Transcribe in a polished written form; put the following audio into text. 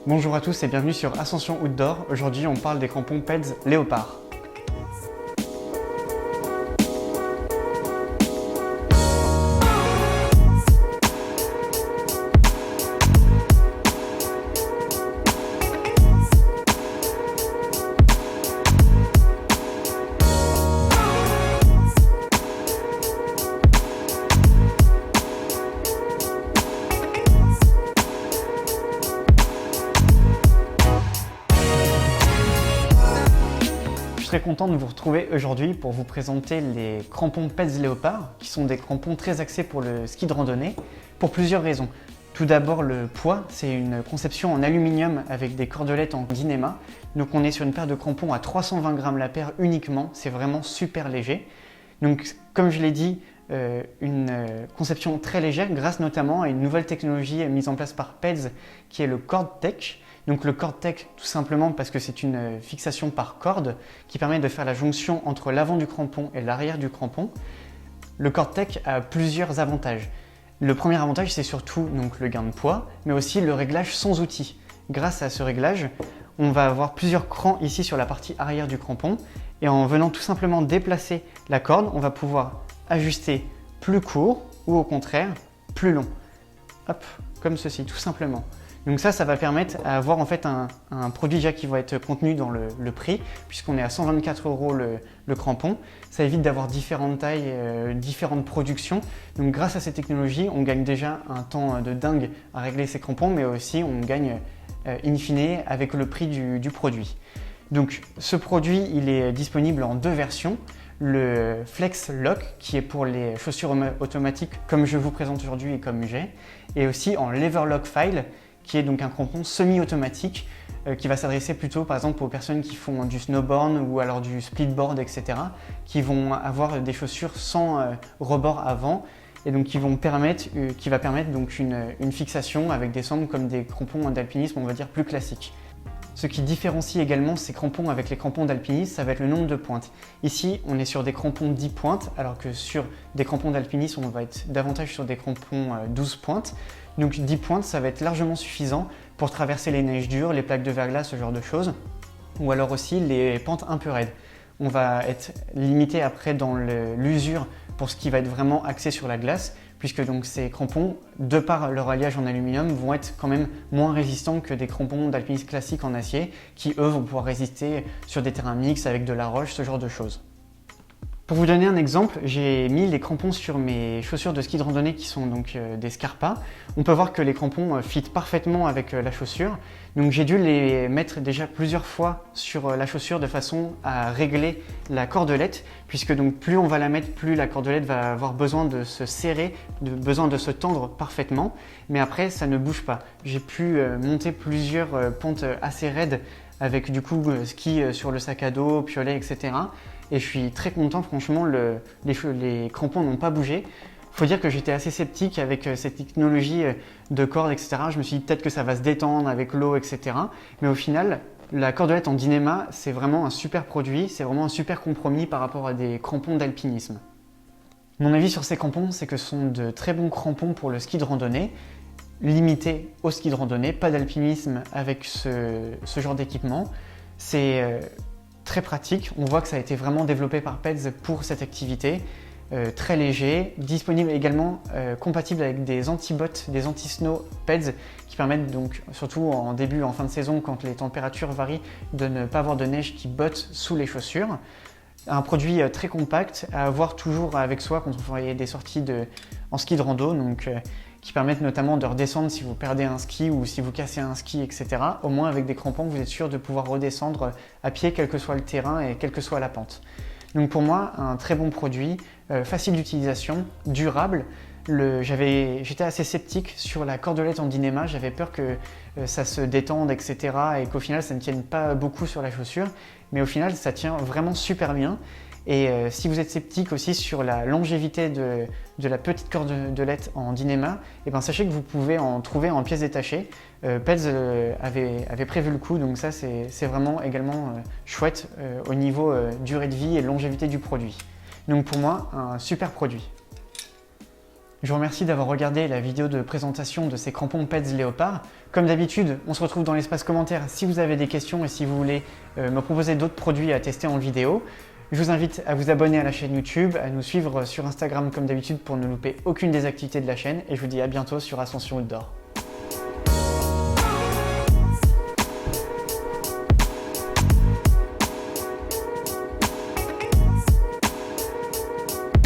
Bonjour à tous et bienvenue sur Ascension Outdoor. Aujourd'hui on parle des crampons Peds Léopard. Je suis très content de vous retrouver aujourd'hui pour vous présenter les crampons Peds Léopard, qui sont des crampons très axés pour le ski de randonnée, pour plusieurs raisons. Tout d'abord le poids, c'est une conception en aluminium avec des cordelettes en Dynéma. Donc on est sur une paire de crampons à 320 grammes la paire uniquement, c'est vraiment super léger. Donc comme je l'ai dit, une conception très légère grâce notamment à une nouvelle technologie mise en place par Peds qui est le CordTech. Donc le CordTech tout simplement parce que c'est une fixation par corde qui permet de faire la jonction entre l'avant du crampon et l'arrière du crampon. Le CordTech a plusieurs avantages. Le premier avantage c'est surtout donc, le gain de poids mais aussi le réglage sans outil. Grâce à ce réglage, on va avoir plusieurs crans ici sur la partie arrière du crampon et en venant tout simplement déplacer la corde, on va pouvoir ajuster plus court ou au contraire plus long. Hop, comme ceci, tout simplement. Donc ça va permettre d'avoir en fait un produit déjà qui va être contenu dans le prix, puisqu'on est à 124 € le crampon. Ça évite d'avoir différentes tailles, différentes productions. Donc grâce à ces technologies, on gagne déjà un temps de dingue à régler ces crampons, mais aussi on gagne in fine avec le prix du produit. Donc ce produit, il est disponible en deux versions. Le Flex Lock qui est pour les chaussures automatiques comme je vous présente aujourd'hui et comme j'ai, et aussi en Lever Lock File qui est donc un crampon semi-automatique qui va s'adresser plutôt par exemple aux personnes qui font du snowboard ou alors du splitboard etc. qui vont avoir des chaussures sans rebord avant et donc qui va permettre donc une fixation avec des sangles comme des crampons d'alpinisme on va dire plus classiques. Ce qui différencie également ces crampons avec les crampons d'alpinisme, ça va être le nombre de pointes. Ici, on est sur des crampons 10 pointes, alors que sur des crampons d'alpinisme, on va être davantage sur des crampons 12 pointes. Donc 10 pointes, ça va être largement suffisant pour traverser les neiges dures, les plaques de verglas, ce genre de choses, ou alors aussi les pentes un peu raides. On va être limité après dans l'usure pour ce qui va être vraiment axé sur la glace, puisque donc ces crampons, de par leur alliage en aluminium, vont être quand même moins résistants que des crampons d'alpinisme classiques en acier, qui eux vont pouvoir résister sur des terrains mixtes avec de la roche, ce genre de choses. Pour vous donner un exemple, j'ai mis les crampons sur mes chaussures de ski de randonnée qui sont donc des Scarpa. On peut voir que les crampons fit parfaitement avec la chaussure. Donc j'ai dû les mettre déjà plusieurs fois sur la chaussure de façon à régler la cordelette, puisque donc plus on va la mettre, plus la cordelette va avoir besoin de se serrer, besoin de se tendre parfaitement. Mais après, ça ne bouge pas. J'ai pu monter plusieurs pentes assez raides avec du coup ski sur le sac à dos, piolet, etc. Et je suis très content, franchement, les crampons n'ont pas bougé. Il faut dire que j'étais assez sceptique avec cette technologie de corde, etc. Je me suis dit peut-être que ça va se détendre avec l'eau, etc. Mais au final, la cordelette en Dynéma, c'est vraiment un super produit, c'est vraiment un super compromis par rapport à des crampons d'alpinisme. Mon avis sur ces crampons, c'est que ce sont de très bons crampons pour le ski de randonnée, limités au ski de randonnée, pas d'alpinisme avec ce genre d'équipement. C'est très pratique, on voit que ça a été vraiment développé par Peds pour cette activité, très léger, disponible également, compatible avec des anti-bottes, des anti-snow Peds qui permettent donc, surtout en début, en fin de saison, quand les températures varient, de ne pas avoir de neige qui botte sous les chaussures. Un produit très compact à avoir toujours avec soi quand on fait des sorties en ski de rando, donc qui permettent notamment de redescendre si vous perdez un ski ou si vous cassez un ski, etc. Au moins avec des crampons, vous êtes sûr de pouvoir redescendre à pied quel que soit le terrain et quelle que soit la pente. Donc pour moi, un très bon produit, facile d'utilisation, durable. J'étais assez sceptique sur la cordelette en Dynéma, j'avais peur que ça se détende, etc. et qu'au final ça ne tienne pas beaucoup sur la chaussure. Mais au final, ça tient vraiment super bien. Et si vous êtes sceptique aussi sur la longévité de la petite cordelette en Dynéma, et ben sachez que vous pouvez en trouver en pièces détachées. Peds avait prévu le coup, donc ça c'est vraiment également chouette au niveau durée de vie et longévité du produit. Donc pour moi, un super produit. Je vous remercie d'avoir regardé la vidéo de présentation de ces crampons Peds Léopard. Comme d'habitude, on se retrouve dans l'espace commentaire si vous avez des questions et si vous voulez me proposer d'autres produits à tester en vidéo. Je vous invite à vous abonner à la chaîne YouTube, à nous suivre sur Instagram comme d'habitude pour ne louper aucune des activités de la chaîne et je vous dis à bientôt sur Ascension Outdoor.